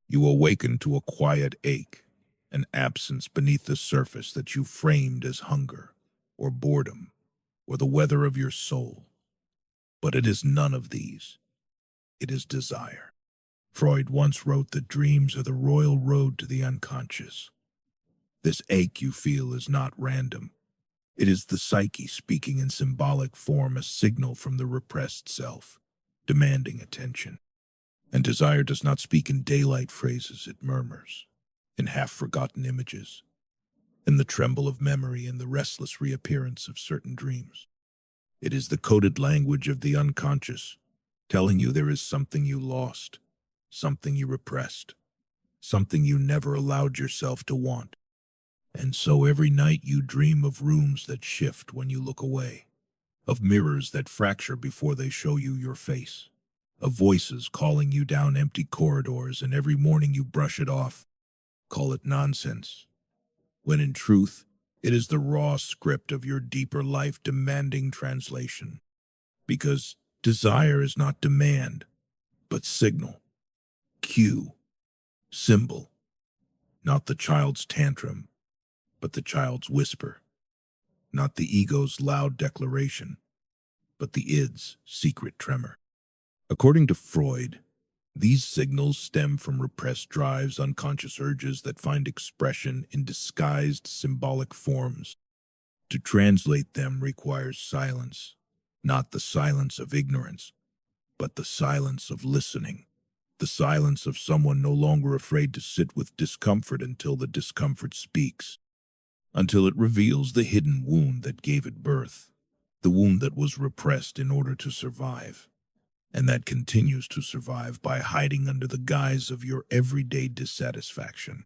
You awaken to a quiet ache, an absence beneath the surface that you framed as hunger, or boredom, or the weather of your soul. But it is none of these. It is desire. Freud once wrote that dreams are the royal road to the unconscious. This ache you feel is not random. It is the psyche speaking in symbolic form, a signal from the repressed self, demanding attention. And desire does not speak in daylight phrases, it murmurs, in half-forgotten images, in the tremble of memory and the restless reappearance of certain dreams. It is the coded language of the unconscious, telling you there is something you lost, something you repressed, something you never allowed yourself to want. And so every night you dream of rooms that shift when you look away, of mirrors that fracture before they show you your face, of voices calling you down empty corridors, and every morning you brush it off, call it nonsense, when in truth it is the raw script of your deeper life demanding translation. Because desire is not demand, but signal, cue, symbol, not the child's tantrum, but the child's whisper, not the ego's loud declaration, but the id's secret tremor. According to Freud, these signals stem from repressed drives, unconscious urges that find expression in disguised symbolic forms. To translate them requires silence, not the silence of ignorance, but the silence of listening, the silence of someone no longer afraid to sit with discomfort until the discomfort speaks, until it reveals the hidden wound that gave it birth, the wound that was repressed in order to survive, and that continues to survive by hiding under the guise of your everyday dissatisfaction.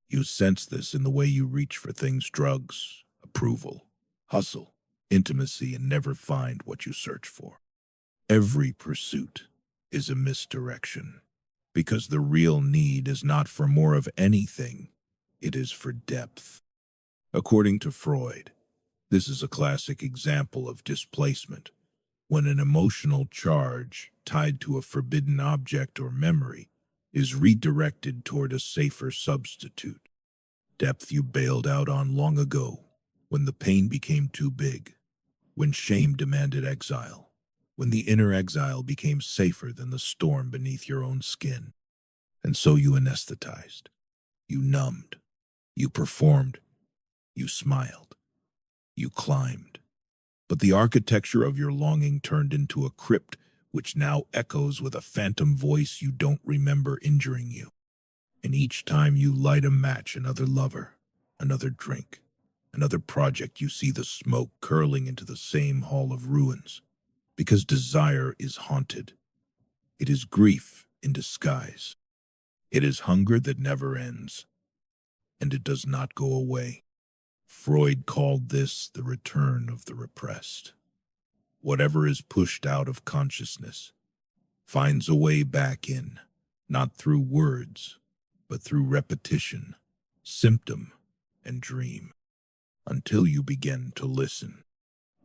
You sense this in the way you reach for things: drugs, approval, hustle, intimacy, and never find what you search for. Every pursuit is a misdirection, because the real need is not for more of anything, it is for depth. According to Freud, this is a classic example of displacement, when an emotional charge tied to a forbidden object or memory is redirected toward a safer substitute. Depth you bailed out on long ago, when the pain became too big, when shame demanded exile, when the inner exile became safer than the storm beneath your own skin. And so you anesthetized, you numbed, you performed, you smiled, you climbed. But the architecture of your longing turned into a crypt which now echoes with a phantom voice you don't remember injuring you. And each time you light a match, another lover, another drink, another project, you see the smoke curling into the same hall of ruins. Because desire is haunted. It is grief in disguise. It is hunger that never ends, and it does not go away. Freud called this the return of the repressed. Whatever is pushed out of consciousness finds a way back in, not through words, but through repetition, symptom, and dream, until you begin to listen.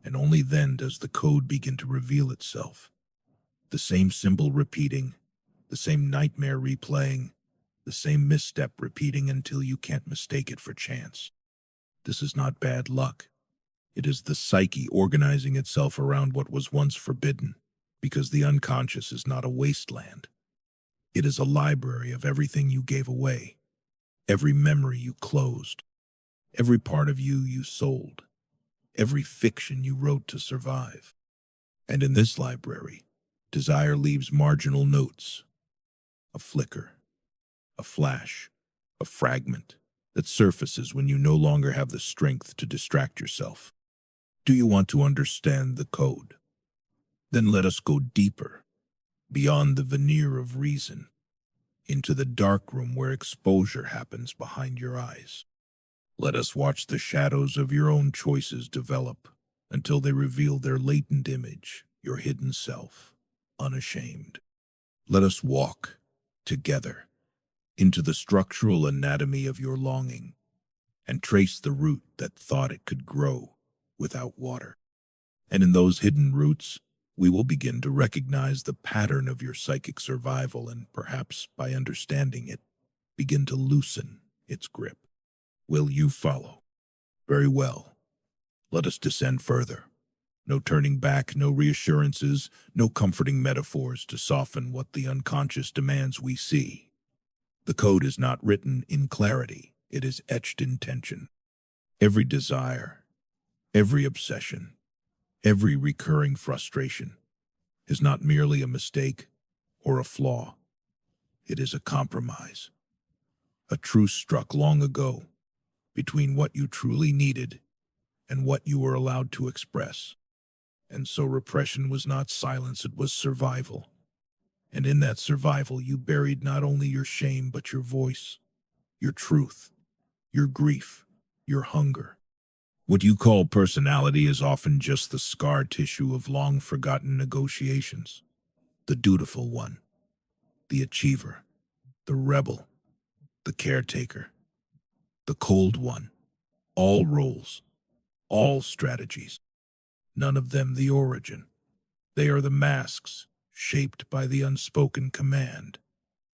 And only then does the code begin to reveal itself. The same symbol repeating, the same nightmare replaying, the same misstep repeating until you can't mistake it for chance. This is not bad luck. It is the psyche organizing itself around what was once forbidden, because the unconscious is not a wasteland. It is a library of everything you gave away, every memory you closed, every part of you sold, every fiction you wrote to survive. And in this library, desire leaves marginal notes, a flicker, a flash, a fragment that surfaces when you no longer have the strength to distract yourself. Do you want to understand the code? Then let us go deeper, beyond the veneer of reason, into the dark room where exposure happens behind your eyes. Let us watch the shadows of your own choices develop until they reveal their latent image, your hidden self, unashamed. Let us walk together into the structural anatomy of your longing and trace the root that thought it could grow without water. And in those hidden roots, we will begin to recognize the pattern of your psychic survival, and perhaps by understanding it, begin to loosen its grip. Will you follow? Very well. Let us descend further. No turning back, no reassurances, no comforting metaphors to soften what the unconscious demands we see. The code is not written in clarity, it is etched in tension. Every desire, every obsession, every recurring frustration is not merely a mistake or a flaw. It is a compromise, a truce struck long ago between what you truly needed and what you were allowed to express. And so repression was not silence, it was survival. And in that survival, you buried not only your shame, but your voice, your truth, your grief, your hunger. What you call personality is often just the scar tissue of long-forgotten negotiations. The dutiful one, the achiever, the rebel, the caretaker, the cold one. All roles, all strategies, none of them the origin. They are the masks shaped by the unspoken command,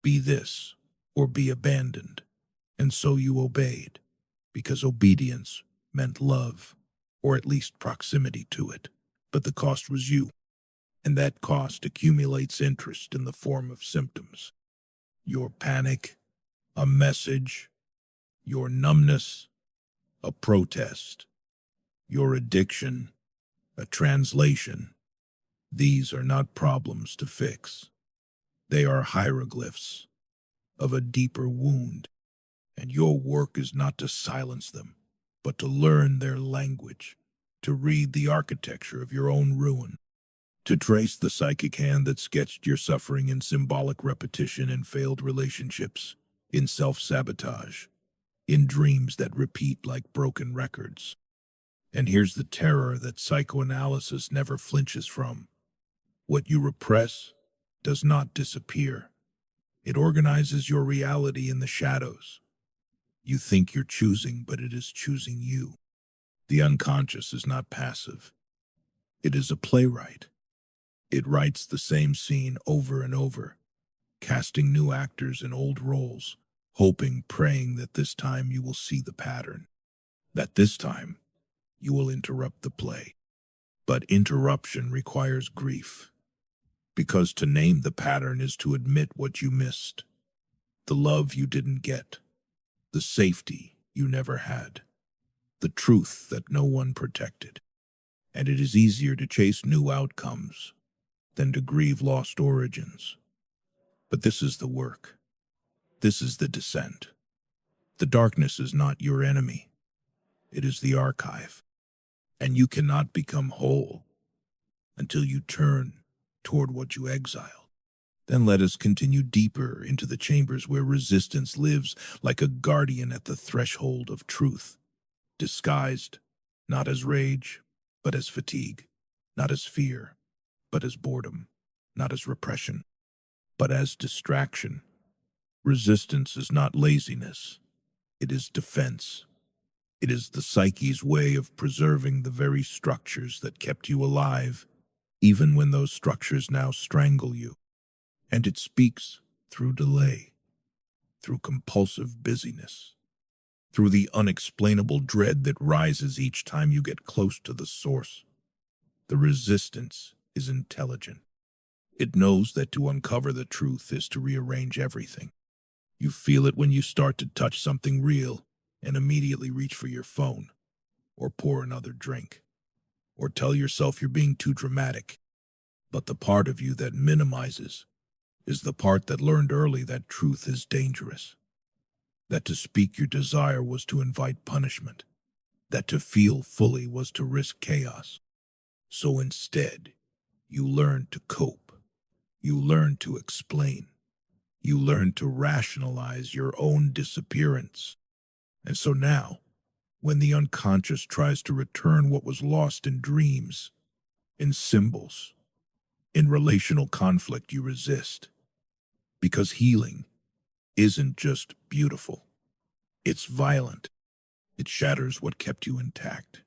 be this or be abandoned. And so you obeyed, because obedience meant love, or at least proximity to it. But the cost was you, and that cost accumulates interest in the form of symptoms. Your panic, a message, your numbness, a protest, your addiction, a translation. These are not problems to fix. They are hieroglyphs of a deeper wound, and your work is not to silence them, but to learn their language, to read the architecture of your own ruin, to trace the psychic hand that sketched your suffering in symbolic repetition in failed relationships, in self-sabotage, in dreams that repeat like broken records. And here's the terror that psychoanalysis never flinches from. What you repress does not disappear. It organizes your reality in the shadows. You think you're choosing, but it is choosing you. The unconscious is not passive. It is a playwright. It writes the same scene over and over, casting new actors in old roles, hoping, praying that this time you will see the pattern, that this time you will interrupt the play. But interruption requires grief, because to name the pattern is to admit what you missed, the love you didn't get, the safety you never had, the truth that no one protected. And it is easier to chase new outcomes than to grieve lost origins. But this is the work. This is the descent. The darkness is not your enemy. It is the archive. And you cannot become whole until you turn toward what you exile. Then let us continue deeper into the chambers where resistance lives like a guardian at the threshold of truth, disguised not as rage, but as fatigue, not as fear, but as boredom, not as repression, but as distraction. Resistance is not laziness, it is defense. It is the psyche's way of preserving the very structures that kept you alive, even when those structures now strangle you. And it speaks through delay, through compulsive busyness, through the unexplainable dread that rises each time you get close to the source. The resistance is intelligent. It knows that to uncover the truth is to rearrange everything. You feel it when you start to touch something real and immediately reach for your phone, or pour another drink, or tell yourself you're being too dramatic. But the part of you that minimizes is the part that learned early that truth is dangerous, that to speak your desire was to invite punishment, that to feel fully was to risk chaos. So instead, you learn to cope, you learn to explain, you learn to rationalize your own disappearance. And so now, when the unconscious tries to return what was lost in dreams, in symbols, in relational conflict, you resist. Because healing isn't just beautiful, it's violent. It shatters what kept you intact.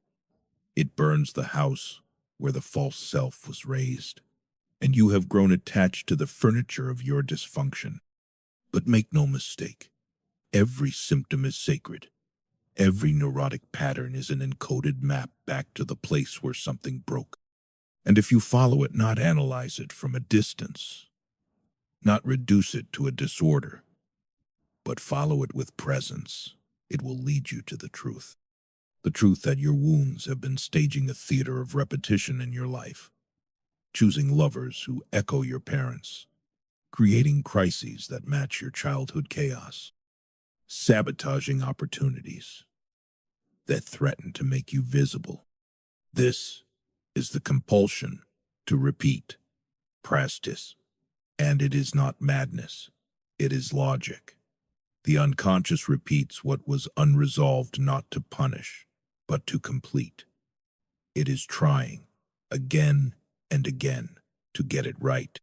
It burns the house where the false self was raised, and you have grown attached to the furniture of your dysfunction. But make no mistake, Every symptom is sacred. Every neurotic pattern is an encoded map back to the place where something broke. And if you follow it, not analyze it from a distance, not reduce it to a disorder, but follow it with presence, it will lead you to the truth. The truth that your wounds have been staging a theater of repetition in your life, choosing lovers who echo your parents, creating crises that match your childhood chaos, sabotaging opportunities that threaten to make you visible. This is the compulsion to repeat, practice, and it is not madness, it is logic. The unconscious repeats what was unresolved not to punish, but to complete. It is trying, again and again, to get it right,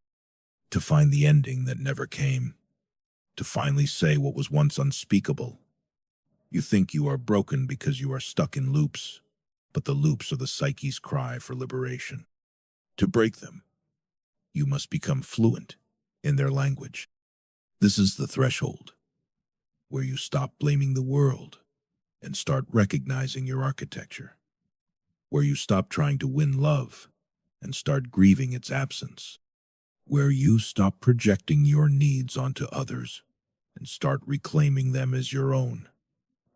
to find the ending that never came, to finally say what was once unspeakable. You think you are broken because you are stuck in loops, but the loops are the psyche's cry for liberation. To break them, you must become fluent in their language. This is the threshold where you stop blaming the world and start recognizing your architecture, where you stop trying to win love and start grieving its absence, where you stop projecting your needs onto others and start reclaiming them as your own.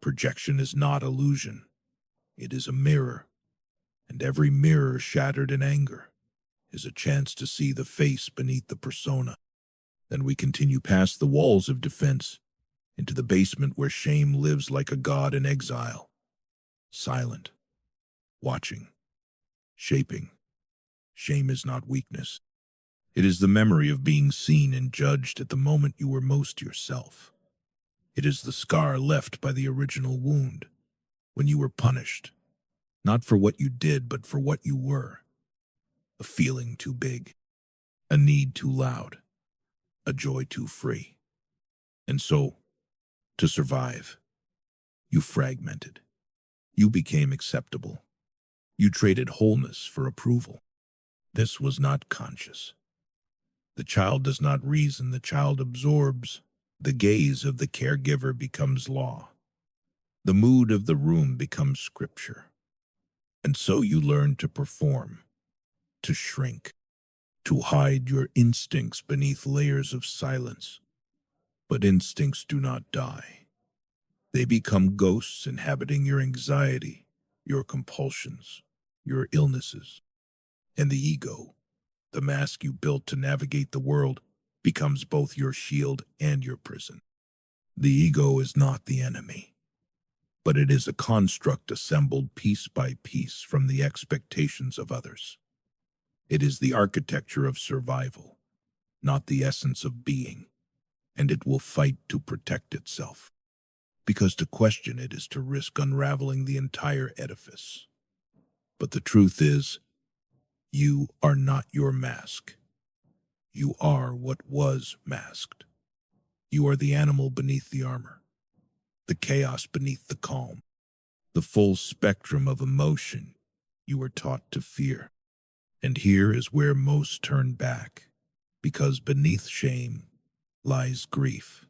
Projection is not illusion. It is a mirror, and every mirror shattered in anger is a chance to see the face beneath the persona. Then we continue past the walls of defense into the basement where shame lives like a god in exile, silent, watching, shaping. Shame is not weakness. It is the memory of being seen and judged at the moment you were most yourself. It is the scar left by the original wound, when you were punished, not for what you did, but for what you were. A feeling too big, a need too loud, a joy too free. And so, to survive, you fragmented. You became acceptable. You traded wholeness for approval. This was not conscious. The child does not reason, the child absorbs. The gaze of the caregiver becomes law. The mood of the room becomes scripture. And so you learn to perform, to shrink, to hide your instincts beneath layers of silence. But instincts do not die. They become ghosts inhabiting your anxiety, your compulsions, your illnesses. And the ego, the mask you built to navigate the world, becomes both your shield and your prison. The ego is not the enemy, but it is a construct assembled piece by piece from the expectations of others. It is the architecture of survival, not the essence of being, and it will fight to protect itself, because to question it is to risk unraveling the entire edifice. But the truth is, you are not your mask. You are what was masked. You are the animal beneath the armor, the chaos beneath the calm, the full spectrum of emotion you were taught to fear. And here is where most turn back, because beneath shame lies grief,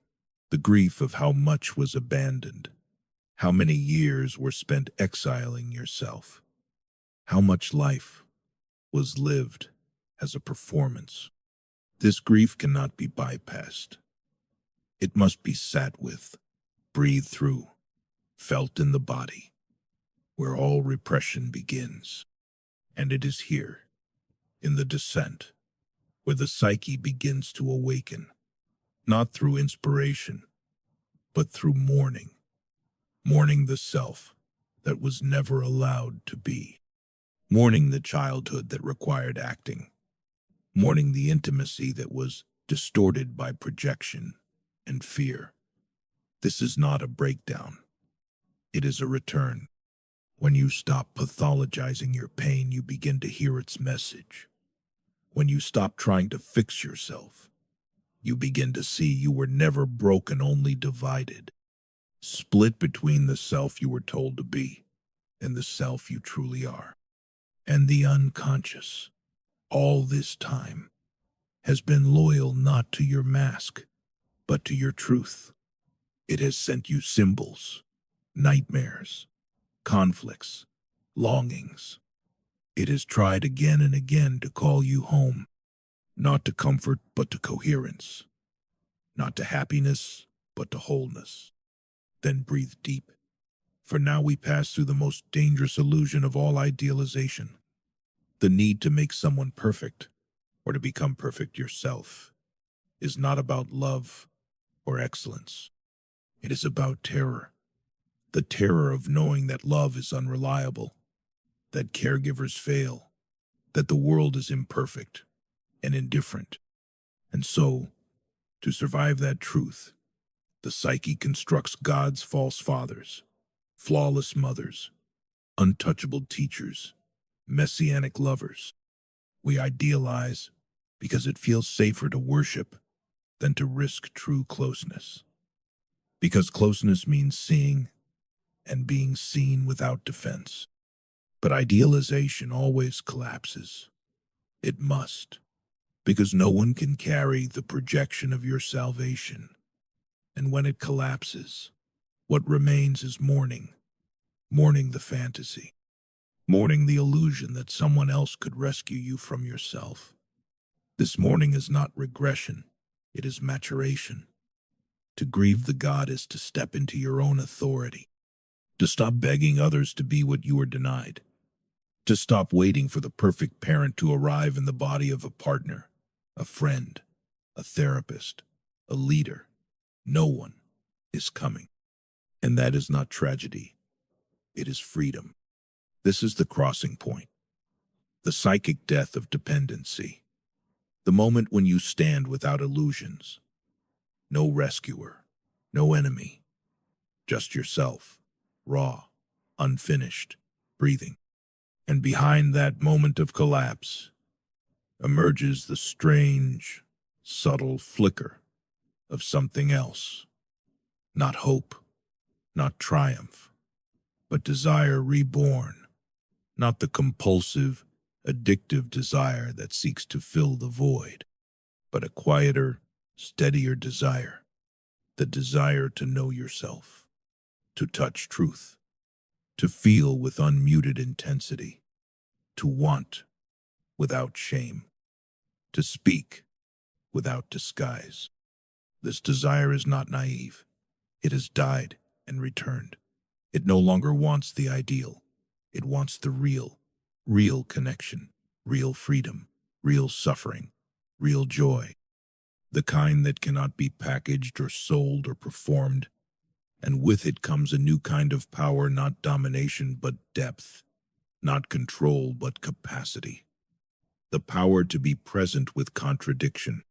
the grief of how much was abandoned, how many years were spent exiling yourself, how much life was lived as a performance. This grief cannot be bypassed. It must be sat with, breathed through, felt in the body, where all repression begins. And it is here, in the descent, where the psyche begins to awaken, not through inspiration, but through mourning, mourning the self that was never allowed to be, mourning the childhood that required acting, mourning the intimacy that was distorted by projection and fear. This is not a breakdown. It is a return. When you stop pathologizing your pain, you begin to hear its message. When you stop trying to fix yourself, you begin to see you were never broken, only divided, split between the self you were told to be and the self you truly are. And the unconscious, all this time, has been loyal not to your mask, but to your truth. It has sent you symbols, nightmares, conflicts, longings. It has tried again and again to call you home, not to comfort but to coherence, not to happiness but to wholeness. Then breathe deep, for now we pass through the most dangerous illusion of all idealization, the need to make someone perfect or to become perfect yourself is not about love or excellence. It is about terror, the terror of knowing that love is unreliable, that caregivers fail, that the world is imperfect and indifferent. And so, to survive that truth, the psyche constructs God's false fathers, flawless mothers, untouchable teachers, messianic lovers. We idealize because it feels safer to worship than to risk true closeness. Because closeness means seeing and being seen without defense. But idealization always collapses. It must, because no one can carry the projection of your salvation. And when it collapses, what remains is mourning, mourning the fantasy, mourning the illusion that someone else could rescue you from yourself. This mourning is not regression, it is maturation. To grieve the God is to step into your own authority, to stop begging others to be what you were denied, to stop waiting for the perfect parent to arrive in the body of a partner, a friend, a therapist, a leader. No one is coming. And that is not tragedy. It is freedom. This is the crossing point, the psychic death of dependency, the moment when you stand without illusions. No rescuer, no enemy, just yourself, raw, unfinished, breathing. And behind that moment of collapse emerges the strange, subtle flicker of something else. Not hope, not triumph, but desire reborn. Not the compulsive, addictive desire that seeks to fill the void, but a quieter, steadier desire. The desire to know yourself, to touch truth, to feel with unmuted intensity, to want without shame, to speak without disguise. This desire is not naive. It has died and returned. It no longer wants the ideal. It wants the real, real connection, real freedom, real suffering, real joy. The kind that cannot be packaged or sold or performed. And with it comes a new kind of power, not domination but depth, not control but capacity. The power to be present with contradiction,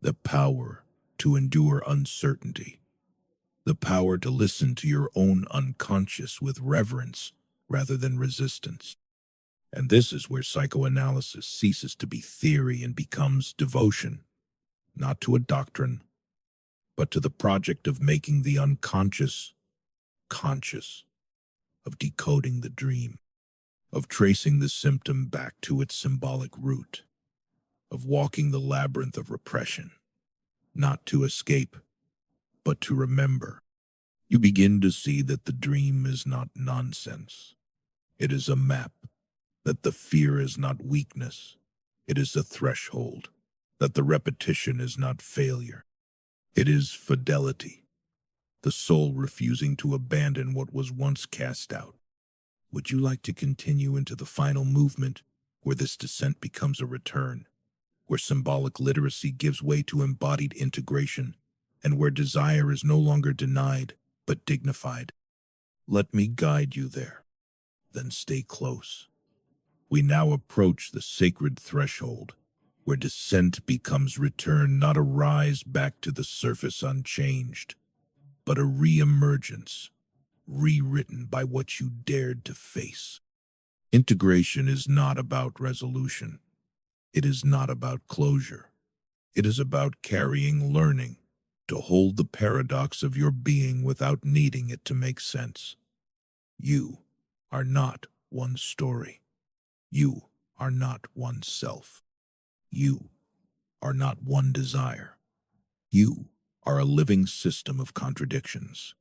the power to endure uncertainty, the power to listen to your own unconscious with reverence rather than resistance. And this is where psychoanalysis ceases to be theory and becomes devotion, not to a doctrine, but to the project of making the unconscious conscious, of decoding the dream, of tracing the symptom back to its symbolic root, of walking the labyrinth of repression, not to escape, but to remember. You begin to see that the dream is not nonsense. It is a map, that the fear is not weakness. It is a threshold, that the repetition is not failure. It is fidelity, the soul refusing to abandon what was once cast out. Would you like to continue into the final movement, where this descent becomes a return, where symbolic literacy gives way to embodied integration, and where desire is no longer denied, but dignified? Let me guide you there. Then stay close. We now approach the sacred threshold, where descent becomes return, not a rise back to the surface unchanged, but a re-emergence, rewritten by what you dared to face. Integration is not about resolution. It is not about closure. It is about carrying learning, to hold the paradox of your being without needing it to make sense. You are not one story. You are not one self. You are not one desire. You are a living system of contradictions.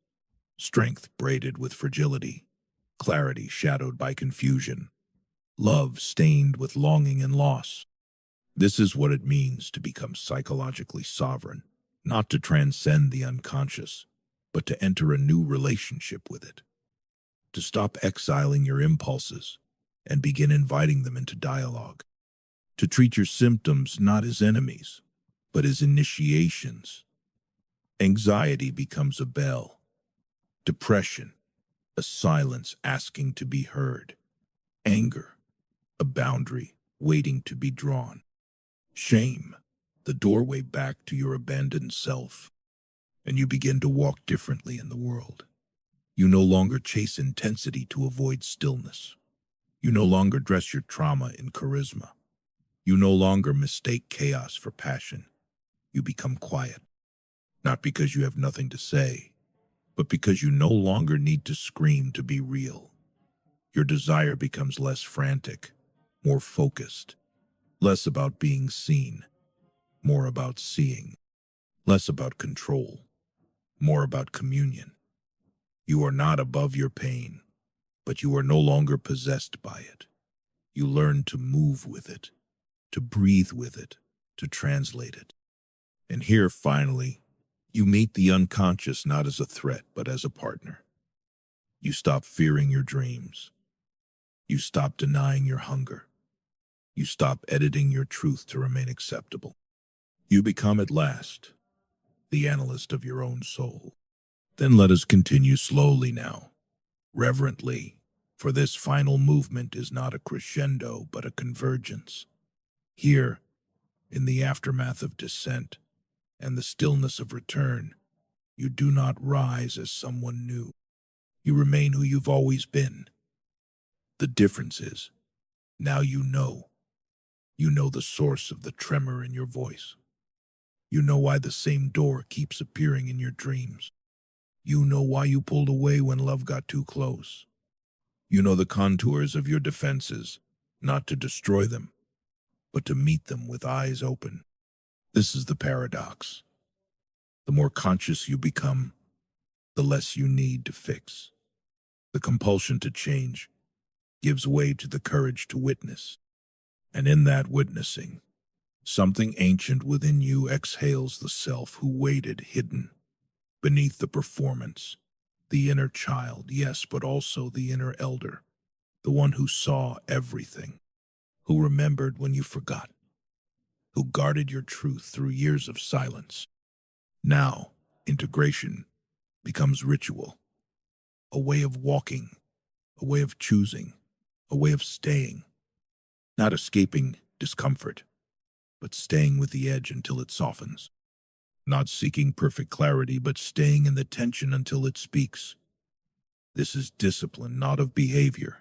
Strength braided with fragility, clarity shadowed by confusion, love stained with longing and loss. This is what it means to become psychologically sovereign, not to transcend the unconscious, but to enter a new relationship with it, to stop exiling your impulses and begin inviting them into dialogue, to treat your symptoms not as enemies, but as initiations. Anxiety becomes a bell, depression, a silence asking to be heard, anger, a boundary waiting to be drawn, shame, the doorway back to your abandoned self, and you begin to walk differently in the world. You no longer chase intensity to avoid stillness. You no longer dress your trauma in charisma. You no longer mistake chaos for passion. You become quiet, not because you have nothing to say, but because you no longer need to scream to be real. Your desire becomes less frantic, more focused, less about being seen, more about seeing, less about control, more about communion. You are not above your pain, but you are no longer possessed by it. You learn to move with it, to breathe with it, to translate it. And here, finally, you meet the unconscious not as a threat, but as a partner. You stop fearing your dreams. You stop denying your hunger. You stop editing your truth to remain acceptable. You become at last the analyst of your own soul. Then let us continue slowly now, reverently, for this final movement is not a crescendo but a convergence. Here, in the aftermath of descent and the stillness of return, you do not rise as someone new. You remain who you've always been. The difference is, now you know. You know the source of the tremor in your voice. You know why the same door keeps appearing in your dreams. You know why you pulled away when love got too close. You know the contours of your defenses, not to destroy them, but to meet them with eyes open. This is the paradox. The more conscious you become, the less you need to fix. The compulsion to change gives way to the courage to witness. And in that witnessing, something ancient within you exhales the self who waited hidden beneath the performance, the inner child, yes, but also the inner elder, the one who saw everything, who remembered when you forgot, who guarded your truth through years of silence. Now, integration becomes ritual, a way of walking, a way of choosing, a way of staying, not escaping discomfort, but staying with the edge until it softens. Not seeking perfect clarity, but staying in the tension until it speaks. This is discipline, not of behavior,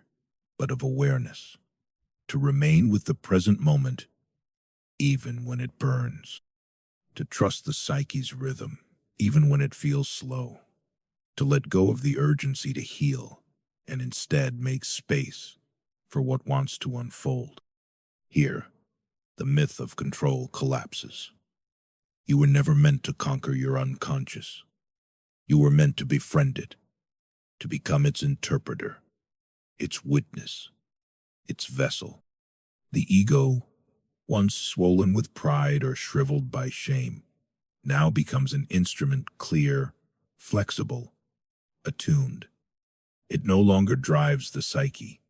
but of awareness. To remain with the present moment, even when it burns. To trust the psyche's rhythm, even when it feels slow. To let go of the urgency to heal, and instead make space for what wants to unfold. Here, the myth of control collapses. You were never meant to conquer your unconscious. You were meant to befriend it, to become its interpreter, its witness, its vessel. The ego, once swollen with pride or shriveled by shame, now becomes an instrument clear, flexible, attuned. It no longer drives the psyche.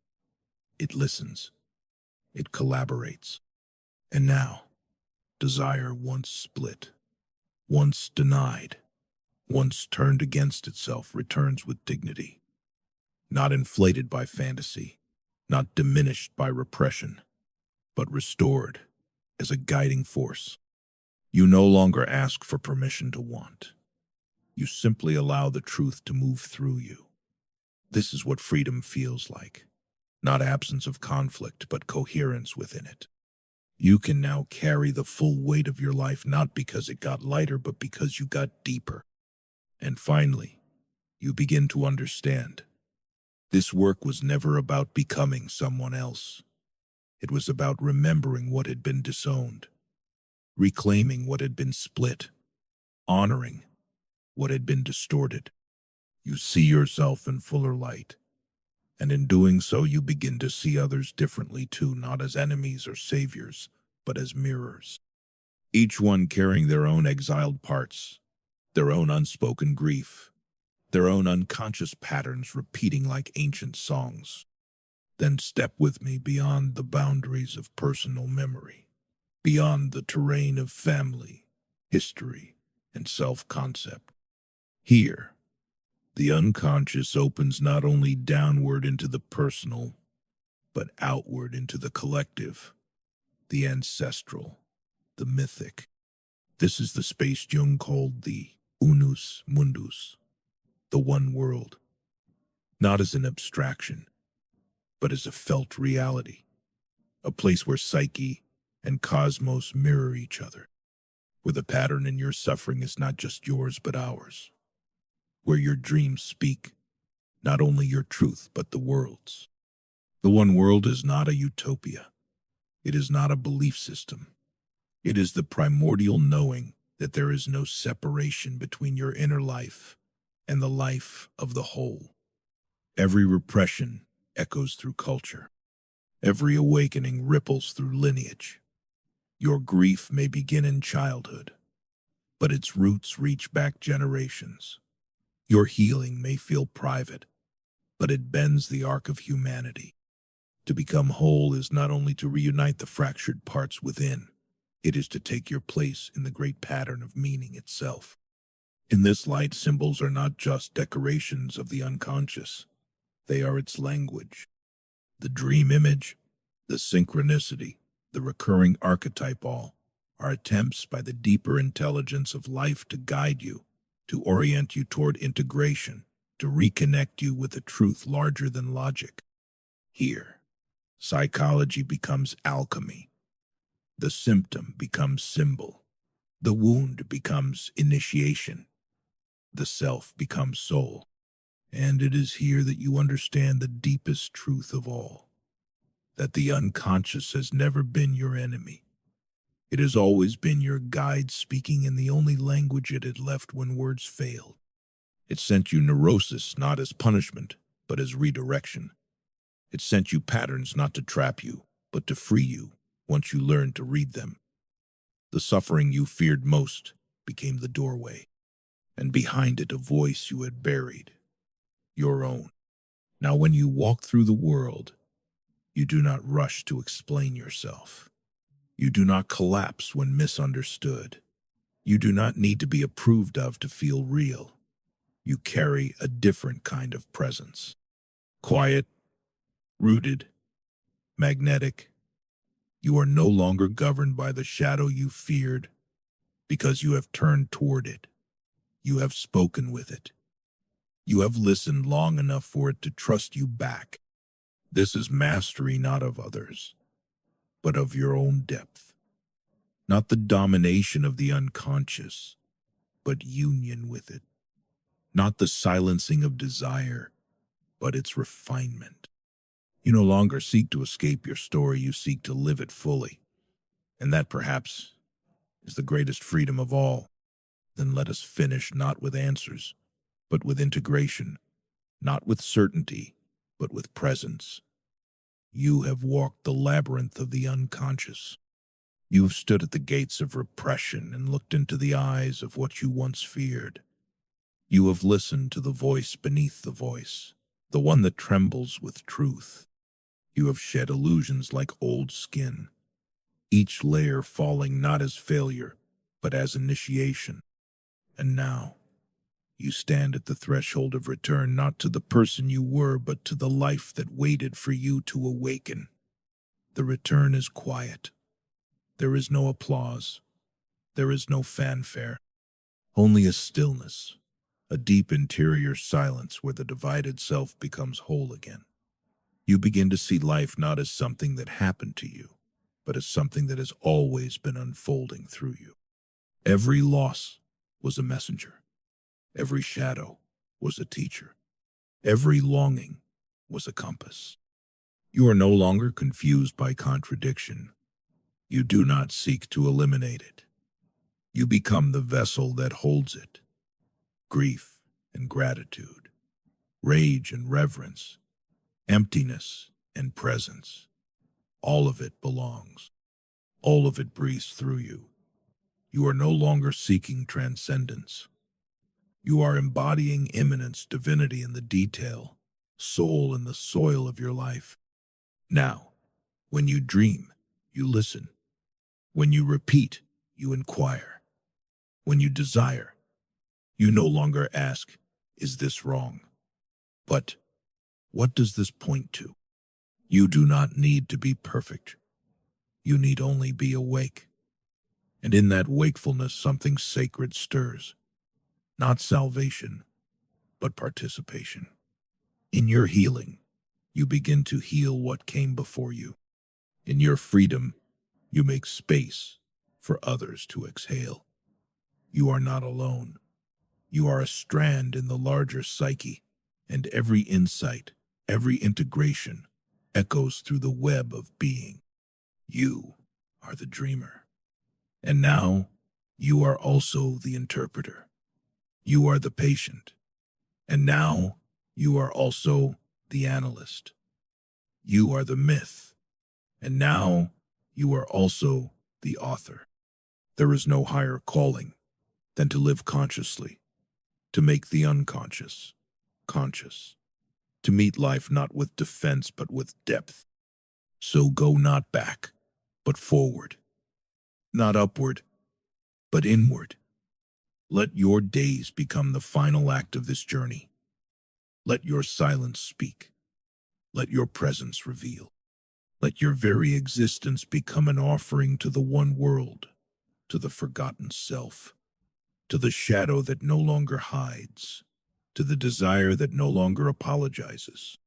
It listens. It collaborates. And now, desire once split, once denied, once turned against itself returns with dignity, not inflated by fantasy, not diminished by repression, but restored as a guiding force. You no longer ask for permission to want. You simply allow the truth to move through you. This is what freedom feels like, not absence of conflict, but coherence within it. You can now carry the full weight of your life not because it got lighter, but because you got deeper. And finally, you begin to understand. This work was never about becoming someone else. It was about remembering what had been disowned, reclaiming what had been split, honoring what had been distorted. You see yourself in fuller light, and in doing so, you begin to see others differently too, not as enemies or saviors, but as mirrors. Each one carrying their own exiled parts, their own unspoken grief, their own unconscious patterns repeating like ancient songs. Then step with me beyond the boundaries of personal memory, beyond the terrain of family, history, and self-concept. Here, the unconscious opens not only downward into the personal, but outward into the collective, the ancestral, the mythic. This is the space Jung called the unus mundus, the one world, not as an abstraction, but as a felt reality, a place where psyche and cosmos mirror each other, where the pattern in your suffering is not just yours but ours, where your dreams speak not only your truth but the world's. The one world is not a utopia. It is not a belief system. It is the primordial knowing that there is no separation between your inner life and the life of the whole. Every repression echoes through culture. Every awakening ripples through lineage. Your grief may begin in childhood, but its roots reach back generations. Your healing may feel private, but it bends the arc of humanity. To become whole is not only to reunite the fractured parts within, it is to take your place in the great pattern of meaning itself. In this light, symbols are not just decorations of the unconscious. They are its language. The dream image, the synchronicity, the recurring archetype all are attempts by the deeper intelligence of life to guide you, to orient you toward integration, to reconnect you with a truth larger than logic. Here, psychology becomes alchemy. The symptom becomes symbol. The wound becomes initiation. The self becomes soul. And it is here that you understand the deepest truth of all, that the unconscious has never been your enemy. It has always been your guide, speaking in the only language it had left when words failed. It sent you neurosis not as punishment, but as redirection. It sent you patterns not to trap you, but to free you once you learned to read them. The suffering you feared most became the doorway, and behind it a voice you had buried, your own. Now when you walk through the world, you do not rush to explain yourself. You do not collapse when misunderstood. You do not need to be approved of to feel real. You carry a different kind of presence. Quiet, rooted, magnetic. You are no longer governed by the shadow you feared because you have turned toward it. You have spoken with it. You have listened long enough for it to trust you back. This is mastery not of others, but of your own depth. Not the domination of the unconscious, but union with it. Not the silencing of desire, but its refinement. You no longer seek to escape your story, you seek to live it fully. And that perhaps is the greatest freedom of all. Then let us finish not with answers, but with integration, not with certainty, but with presence. You have walked the labyrinth of the unconscious. You have stood at the gates of repression and looked into the eyes of what you once feared. You have listened to the voice beneath the voice, the one that trembles with truth. You have shed illusions like old skin, each layer falling not as failure, but as initiation. And now, you stand at the threshold of return, not to the person you were, but to the life that waited for you to awaken. The return is quiet. There is no applause. There is no fanfare. Only a stillness, a deep interior silence where the divided self becomes whole again. You begin to see life not as something that happened to you, but as something that has always been unfolding through you. Every loss was a messenger. Every shadow was a teacher. Every longing was a compass. You are no longer confused by contradiction. You do not seek to eliminate it. You become the vessel that holds it. Grief and gratitude, rage and reverence, emptiness and presence. All of it belongs. All of it breathes through you. You are no longer seeking transcendence. You are embodying immanence, divinity in the detail, soul in the soil of your life. Now, when you dream, you listen. When you repeat, you inquire. When you desire, you no longer ask, is this wrong? But what does this point to? You do not need to be perfect. You need only be awake. And in that wakefulness, something sacred stirs. Not salvation, but participation. In your healing, you begin to heal what came before you. In your freedom, you make space for others to exhale. You are not alone. You are a strand in the larger psyche, and every insight, every integration echoes through the web of being. You are the dreamer. And now, you are also the interpreter. You are the patient. And now, you are also the analyst. You are the myth. And now, you are also the author. There is no higher calling than to live consciously, to make the unconscious conscious, to meet life not with defense but with depth. So go not back, but forward, not upward, but inward. Let your days become the final act of this journey. Let your silence speak. Let your presence reveal. Let your very existence become an offering to the one world, to the forgotten self, to the shadow that no longer hides, to the desire that no longer apologizes.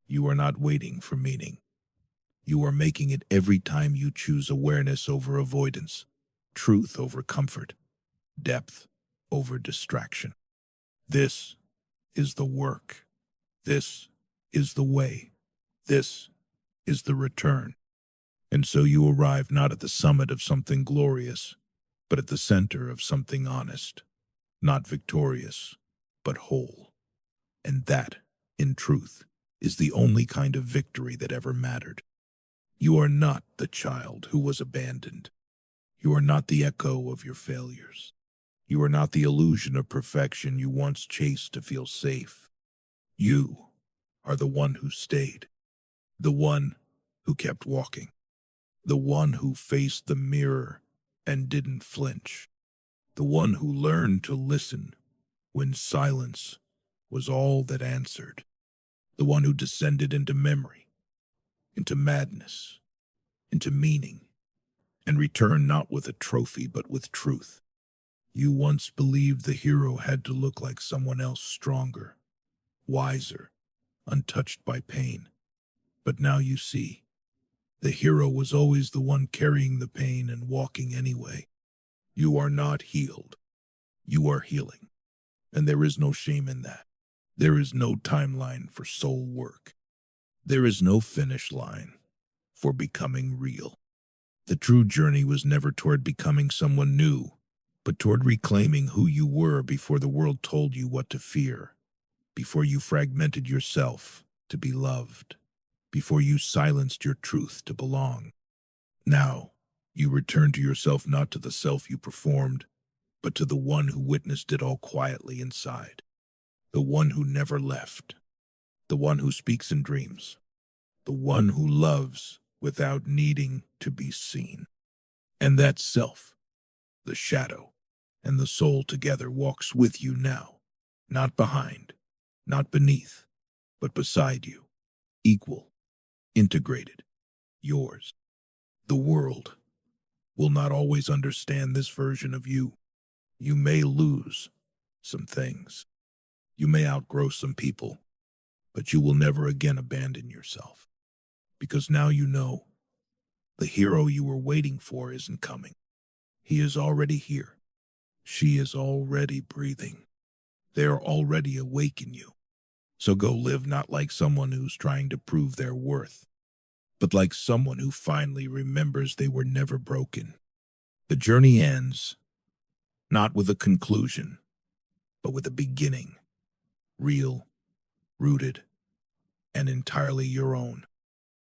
You are not waiting for meaning. You are making it every time you choose awareness over avoidance, truth over comfort, depth over distraction. This is the work. This is the way. This is the return. And so you arrive not at the summit of something glorious, but at the center of something honest, not victorious, but whole. And that, in truth, is the only kind of victory that ever mattered. You are not the child who was abandoned. You are not the echo of your failures. You are not the illusion of perfection you once chased to feel safe. You are the one who stayed, the one who kept walking, the one who faced the mirror and didn't flinch, the one who learned to listen when silence was all that answered, the one who descended into memory, into madness, into meaning, and returned not with a trophy but with truth. You once believed the hero had to look like someone else, stronger, wiser, untouched by pain. But now you see, the hero was always the one carrying the pain and walking anyway. You are not healed. You are healing. And there is no shame in that. There is no timeline for soul work. There is no finish line for becoming real. The true journey was never toward becoming someone new, but toward reclaiming who you were before the world told you what to fear, before you fragmented yourself to be loved, before you silenced your truth to belong. Now, you return to yourself, not to the self you performed, but to the one who witnessed it all quietly inside, the one who never left, the one who speaks in dreams, the one who loves without needing to be seen. And that self, the shadow, and the soul together walks with you now, not behind, not beneath, but beside you, equal, integrated, yours. The world will not always understand this version of you. You may lose some things. You may outgrow some people, but you will never again abandon yourself. Because now you know the hero you were waiting for isn't coming. He is already here. She is already breathing. They are already awake in you. So go live not like someone who's trying to prove their worth, but like someone who finally remembers they were never broken. The journey ends, not with a conclusion, but with a beginning, real, rooted, and entirely your own.